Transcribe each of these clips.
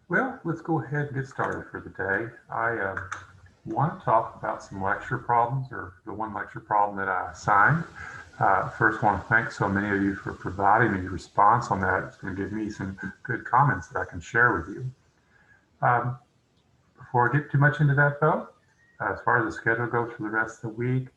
Well, let's go ahead and get started for the day. I want to talk about some lecture problems, or the one lecture problem that I assigned. First, want to thank so many of you for providing me a response on that. It's going to give me some good comments that I can share with you. Um, Before I get too much into that, though, as far as the schedule goes for the rest of the week,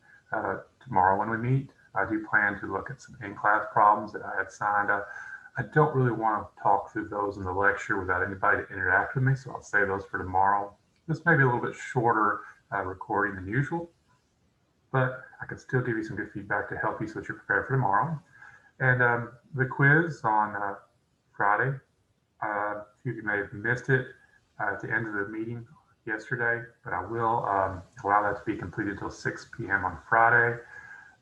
tomorrow when we meet, I do plan to look at some in-class problems that I had signed. I don't really want to talk through those in the lecture without anybody to interact with me, so I'll save those for tomorrow. This may be a little bit shorter recording than usual, but I can still give you some good feedback to help you so that you're prepared for tomorrow. And the quiz on Friday, a few of you may have missed it at the end of the meeting yesterday, but I will allow that to be completed until 6 p.m. on Friday.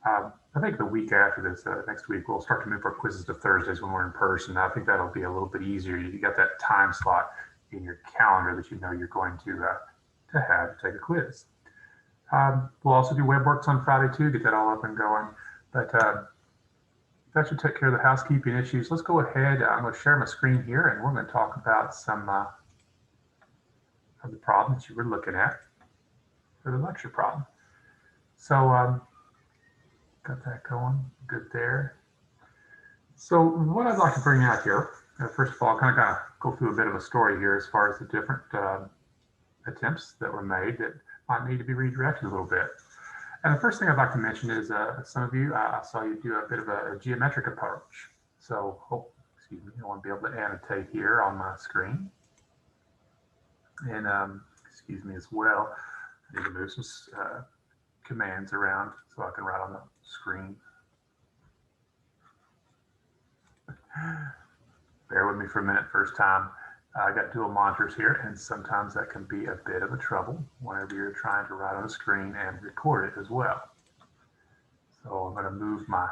I think the week after this, next week, we'll start to move our quizzes to Thursdays when we're in person. I think that'll be a little bit easier. You got that time slot in your calendar that you know you're going to have to take a quiz. We'll also do web works on Friday too, get that all up and going. But that should take care of the housekeeping issues. Let's go ahead. I'm going to share my screen here, and we're going to talk about some of the problems that you were looking at for the lecture problem. So got that going good there. So what I'd like to bring out here, first of all, kind of go through a bit of a story here as far as the different attempts that were made that might need to be redirected a little bit. And the first thing I'd like to mention is some of you, I saw you do a bit of a geometric approach. So, excuse me, I want to be able to annotate here on my screen. And excuse me as well, I need to move some commands around so I can write on the screen. Bear with me for a minute, first time. I got dual monitors here, and sometimes that can be a bit of a trouble whenever you're trying to write on a screen and record it as well. So I'm going to move my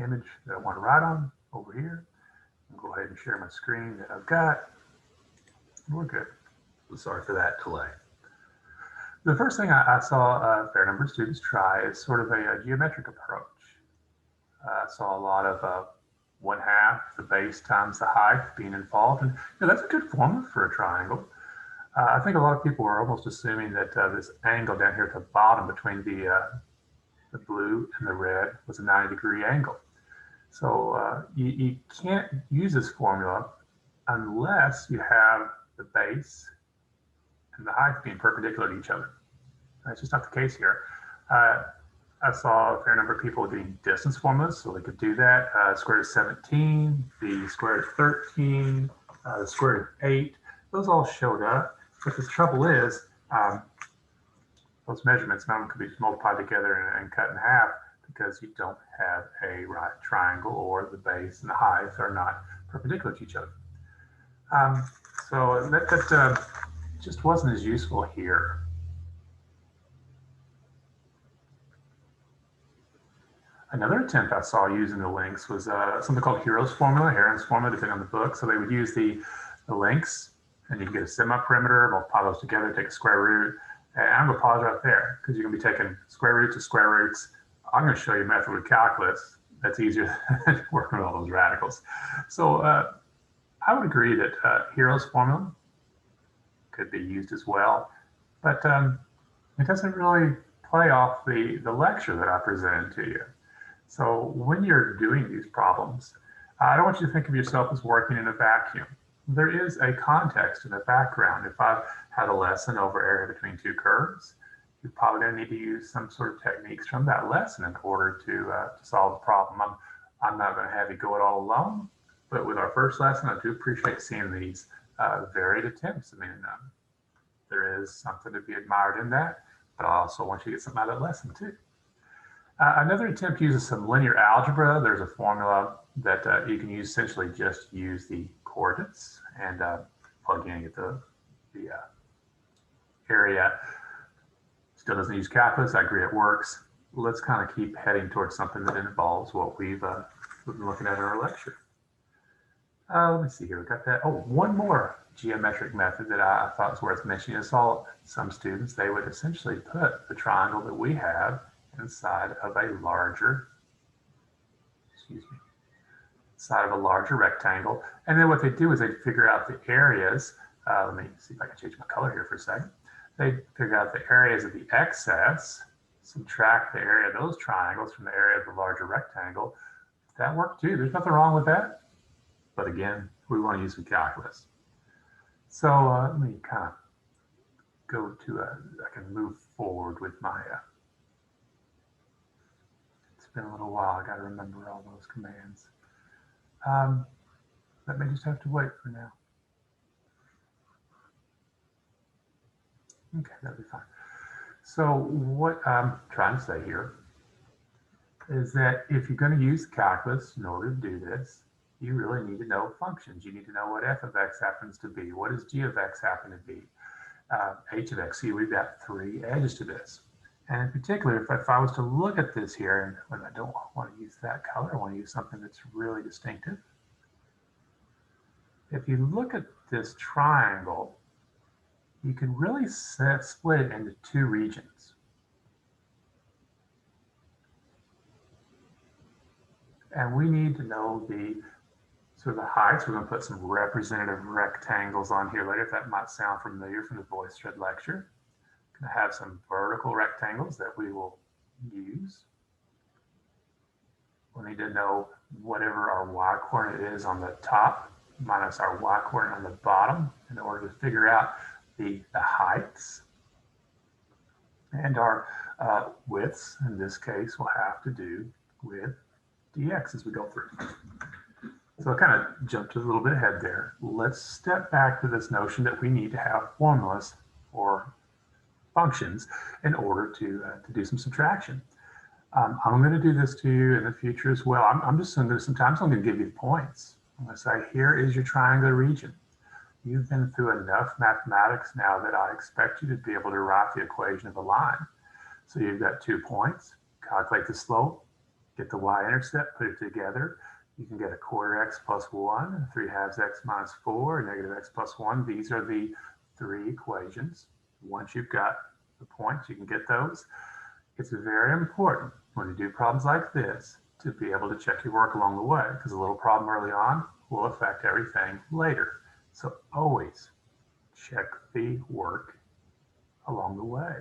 image that I want to write on over here. I'll go ahead and share my screen that I've got. We're good. Sorry for that delay. The first thing I saw a fair number of students try is sort of a geometric approach. I saw a lot of 1/2 the base times the height being involved, and that's a good formula for a triangle. I think a lot of people are almost assuming that this angle down here at the bottom between the blue and the red was a 90-degree angle. So you can't use this formula unless you have the base and the height being perpendicular to each other. That's just not the case here. I saw a fair number of people getting distance formulas, so they could do that. Square root of 17, the square root of 13, the square root of 8, those all showed up. But the trouble is, those measurements, none of them could be multiplied together and cut in half because you don't have a right triangle, or the base and the height are not perpendicular to each other. So that just wasn't as useful here. Another attempt I saw using the links was something called Heron's formula, depending on the book. So they would use the links, and you can get a semi-perimeter, multiply those together, take a square root. And I'm going to pause right there because you're going to be taking square roots of square roots. I'm going to show you a method with calculus that's easier than working with all those radicals. So I would agree that Heron's formula could be used as well, but it doesn't really play off the lecture that I presented to you. So when you're doing these problems, I don't want you to think of yourself as working in a vacuum. There is a context and a background. If I've had a lesson over area between two curves, you're probably going to need to use some sort of techniques from that lesson in order to solve the problem. I'm not going to have you go it all alone, but with our first lesson, I do appreciate seeing these varied attempts. I mean, there is something to be admired in that, but I also want you to get something out of that lesson too. Another attempt uses some linear algebra. There's a formula that you can use, essentially just use the coordinates and plug in and get the area. Still doesn't use calculus. I agree it works. Let's kind of keep heading towards something that involves what we've been looking at in our lecture. Let me see here. We got that. Oh, one more geometric method that I thought was worth mentioning. I saw some students, they would essentially put the triangle that we have inside of a larger side of a larger rectangle. And then what they do is they figure out the areas. Let me see if I can change my color here for a second. They figure out the areas of the excess, subtract the area of those triangles from the area of the larger rectangle. That worked too. There's nothing wrong with that. But again, we want to use some calculus. So let me kind of go to I can move forward with my, it's been a little while. I got to remember all those commands. That may just have to wait for now. Okay, that'll be fine. So what I'm trying to say here is that if you're going to use calculus in order to do this, you really need to know functions. You need to know what f of x happens to be. What does g of x happen to be? H of x. See, we've got 3 edges to this. And in particular, if I was to look at this here, and I don't want to use that color, I want to use something that's really distinctive. If you look at this triangle, you can really split it into 2 regions. And we need to know the sort of the heights. We're going to put some representative rectangles on here later, if that might sound familiar from the voice thread lecture. Going to have some vertical rectangles that we will use. We'll need to know whatever our y-coordinate is on the top minus our y-coordinate on the bottom in order to figure out the heights. And our widths, in this case, will have to do with dx as we go through. So I kind of jumped a little bit ahead there. Let's step back to this notion that we need to have formulas or functions in order to do some subtraction. I'm going to do this to you in the future as well. I'm just going to, sometimes I'm going to give you points. I'm going to say, here is your triangular region. You've been through enough mathematics now that I expect you to be able to write the equation of a line. So you've got 2 points, calculate the slope, get the y-intercept, put it together. You can get a quarter x plus 1, 3/2 x minus 4, negative x plus 1. These are the 3 equations. Once you've got the points, you can get those. It's very important when you do problems like this to be able to check your work along the way, because a little problem early on will affect everything later. So always check the work along the way.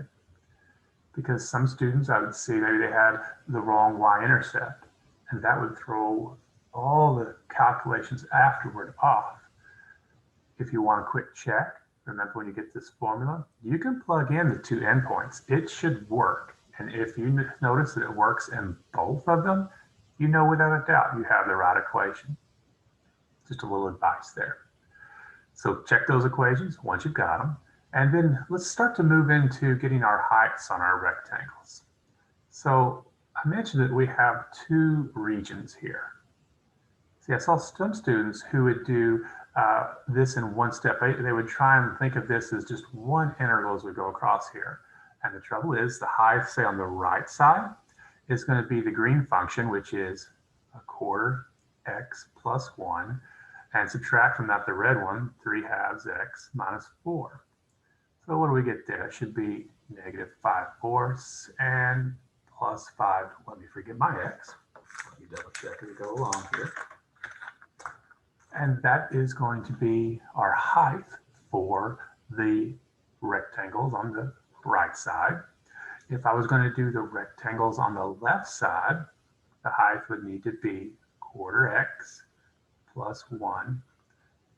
Because some students, I would see maybe they had the wrong y-intercept, and that would throw all the calculations afterward off. If you want a quick check, remember when you get this formula, you can plug in the 2 endpoints. It should work. And if you notice that it works in both of them, you know without a doubt you have the right equation. Just a little advice there. So check those equations once you've got them. And then let's start to move into getting our heights on our rectangles. So I mentioned that we have 2 regions here. See, I saw some students who would do this in one step. They would try and think of this as just one integral as we go across here. And the trouble is the height, say on the right side, is going to be the green function, which is a quarter x plus 1. And subtract from that the red one, 3/2 x minus 4. So what do we get there? It should be negative 5/4 and plus 5. Let me forget my x. Let me double check as we go along here. And that is going to be our height for the rectangles on the right side. If I was going to do the rectangles on the left side, the height would need to be quarter x plus 1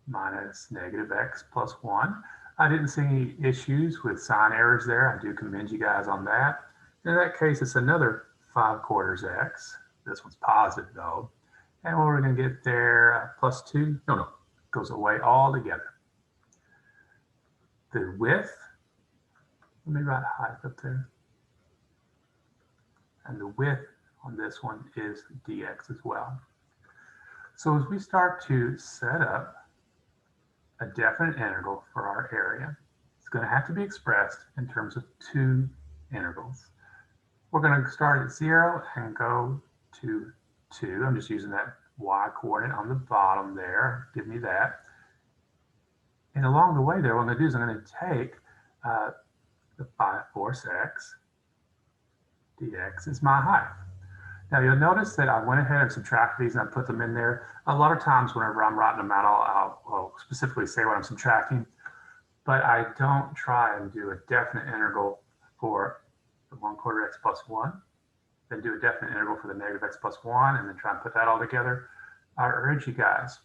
minus negative x plus 1. I didn't see any issues with sign errors there. I do commend you guys on that. In that case, it's another 5/4 x. This one's positive though. And what we're going to get there, plus 2, no, goes away all together. The width, let me write height up there. And the width on this one is dx as well. So as we start to set up a definite integral for our area, it's going to have to be expressed in terms of 2 integrals. We're going to start at 0 and go to 2. I'm just using that y-coordinate on the bottom there. Give me that. And along the way there, what I'm going to do is I'm going to take the 5/4 x. dx is my height. Now you'll notice that I went ahead and subtracted these and I put them in there. A lot of times whenever I'm writing them out, I'll specifically say what I'm subtracting, but I don't try and do a definite integral for the 1/4 x plus 1, then do a definite integral for the negative x plus 1, and then try and put that all together. I urge you guys,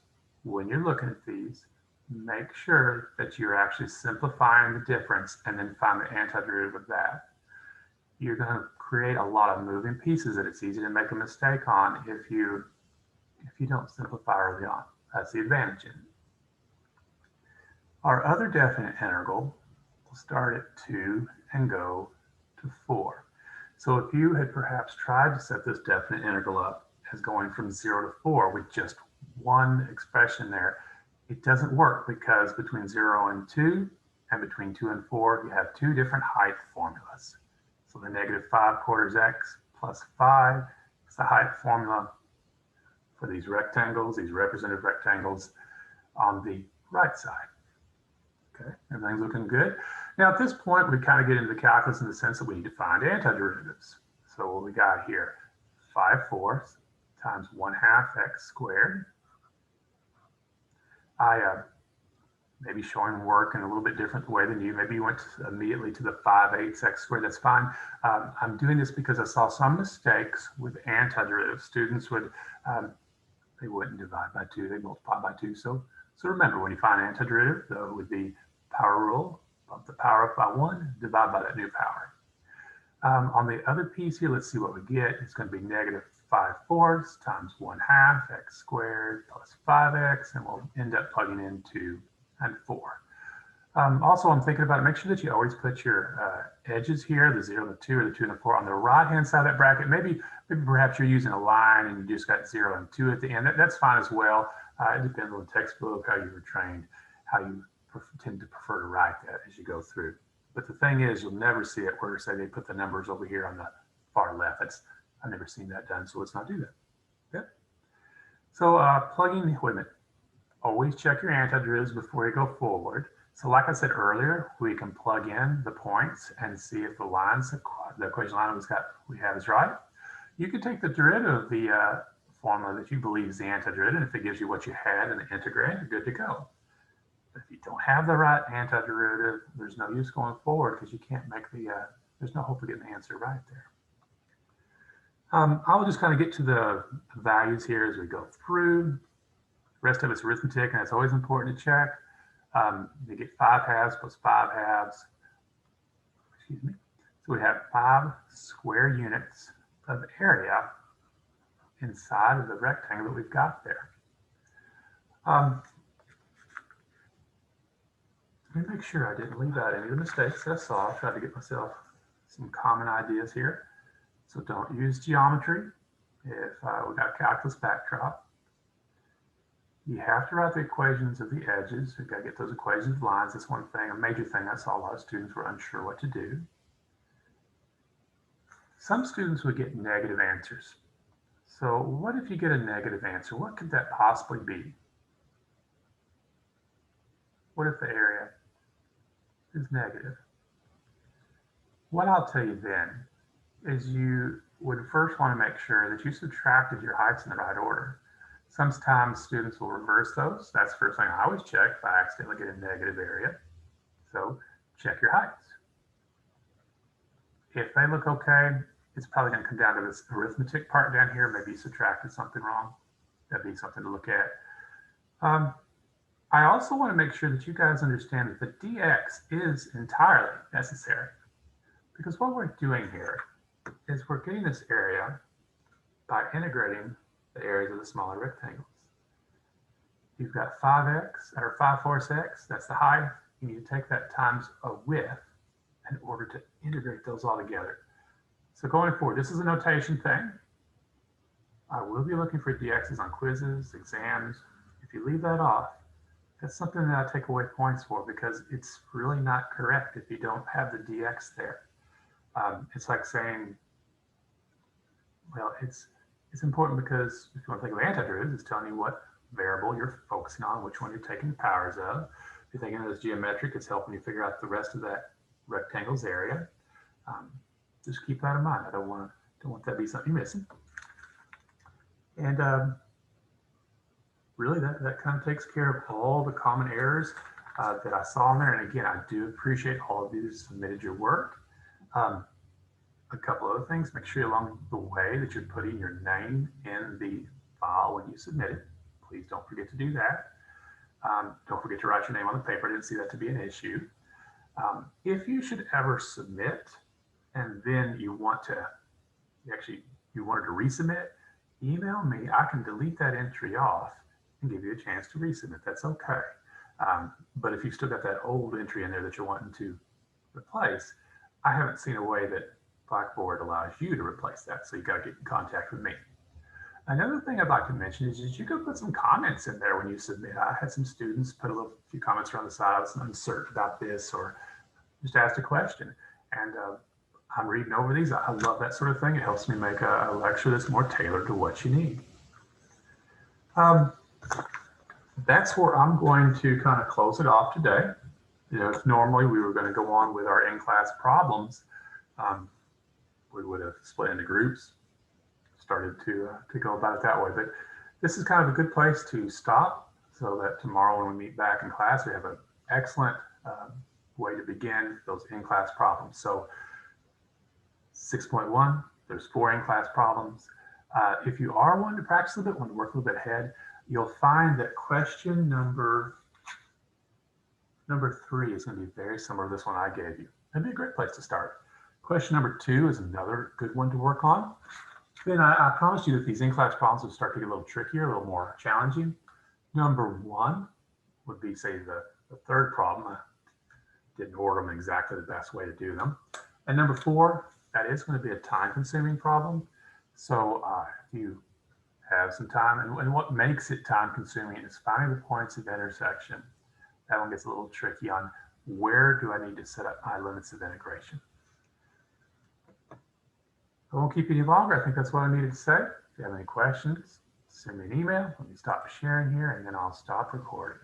when you're looking at these, make sure that you're actually simplifying the difference and then find the antiderivative of that. You're going to create a lot of moving pieces that it's easy to make a mistake on if you don't simplify early on. That's the advantage in it. Our other definite integral will start at 2 and go to 4. So if you had perhaps tried to set this definite integral up as going from 0 to 4 with just one expression there, it doesn't work because between 0 and 2 and between 2 and 4, you have two different height formulas. So the negative 5/4 x plus 5 is the height formula for these rectangles, these representative rectangles on the right side. Okay, everything's looking good. Now at this point, we kind of get into the calculus in the sense that we need to find antiderivatives. So what we got here, 5/4 times 1/2 x squared. I maybe showing work in a little bit different way than you. Maybe you went immediately to the 5/8 x squared. That's fine. I'm doing this because I saw some mistakes with antiderivatives. Students would, they wouldn't divide by 2, they multiply by 2. So remember, when you find antiderivative, though, it would be power rule, bump the power up by 1, divide by that new power. On the other piece here, let's see what we get. It's going to be negative 5/4 times 1/2 x squared plus 5x, and we'll end up plugging in 2 and 4. Also, I'm thinking about it, make sure that you always put your edges here, the 0 and the 2, or the 2 and the 4, on the right-hand side of that bracket. Maybe perhaps you're using a line and you just got 0 and 2 at the end. That's fine as well. It depends on the textbook, how you were trained, how you tend to prefer to write that as you go through. But the thing is, you'll never see it where, say, they put the numbers over here on the far left. I've never seen that done, so let's not do that. Okay. So plugging, wait a minute. Always check your antiderivatives before you go forward. So like I said earlier, we can plug in the points and see if the lines, the equation line we have is right. You can take the derivative of the formula that you believe is the antiderivative, and if it gives you what you had and integrate, you're good to go. But if you don't have the right antiderivative, there's no use going forward because you can't make there's no hope of getting the answer right there. I'll just kind of get to the values here as we go through. The rest of it's arithmetic, and it's always important to check. You get 5/2 plus 5/2. Excuse me. So we have 5 square units of area inside of the rectangle that we've got there. Let me make sure I didn't leave out any of the mistakes that I saw. I tried to get myself some common ideas here. So don't use geometry if we got a calculus backdrop. You have to write the equations of the edges. You've got to get those equations of lines. That's one thing, a major thing I saw a lot of students were unsure what to do. Some students would get negative answers. So what if you get a negative answer? What could that possibly be? What if the area is negative? What I'll tell you then is you would first want to make sure that you subtracted your heights in the right order. Sometimes students will reverse those. That's the first thing I always check if I accidentally get a negative area. So check your heights. If they look okay, it's probably going to come down to this arithmetic part down here. Maybe you subtracted something wrong. That'd be something to look at. I also want to make sure that you guys understand that the dx is entirely necessary, because what we're doing here is we're getting this area by integrating the areas of the smaller rectangles. You've got 5x, or 5/4 x, that's the height. You need to take that times a width in order to integrate those all together. So going forward, this is a notation thing. I will be looking for dx's on quizzes, exams. If you leave that off, that's something that I take away points for, because it's really not correct if you don't have the dx there. It's like saying, well, it's important because if you want to think of antiderivatives, it's telling you what variable you're focusing on, which one you're taking the powers of. If you're thinking of it as geometric, it's helping you figure out the rest of that rectangle's area. Just keep that in mind. I don't want that to be something you're missing. And really that kind of takes care of all the common errors that I saw in there. And again, I do appreciate all of you who submitted your work. A couple other things, make sure along the way that you're putting your name in the file when you submit it. Please don't forget to do that. Don't forget to write your name on the paper. I didn't see that to be an issue. If you should ever submit and then you want to, you wanted to resubmit, email me. I can delete that entry off and give you a chance to resubmit. That's okay. But if you've still got that old entry in there that you're wanting to replace, I haven't seen a way that Blackboard allows you to replace that. So you got to get in contact with me. Another thing I'd like to mention is you could put some comments in there when you submit. I had some students put a few comments around the side. I was uncertain about this or just asked a question. And I'm reading over these. I love that sort of thing. It helps me make a lecture that's more tailored to what you need. That's where I'm going to kind of close it off today. You know, if normally we were going to go on with our in-class problems, we would have split into groups, started to go about it that way. But this is kind of a good place to stop so that tomorrow when we meet back in class, we have an excellent way to begin those in-class problems. So 6.1, there's 4 in-class problems. If you are wanting to practice a little bit, want to work a little bit ahead, you'll find that question number 3 is going to be very similar to this one I gave you. That'd be a great place to start. Question number 2 is another good one to work on. Then I promise you that these in-class problems will start to get a little trickier, a little more challenging. Number 1 would be, say, the third problem. I didn't order them exactly the best way to do them. And number 4, that is going to be a time-consuming problem. So if you have some time, and what makes it time-consuming is finding the points of intersection. That one gets a little tricky on where do I need to set up my limits of integration. I won't keep you any longer. I think that's what I needed to say. If you have any questions, send me an email. Let me stop sharing here, and then I'll stop recording.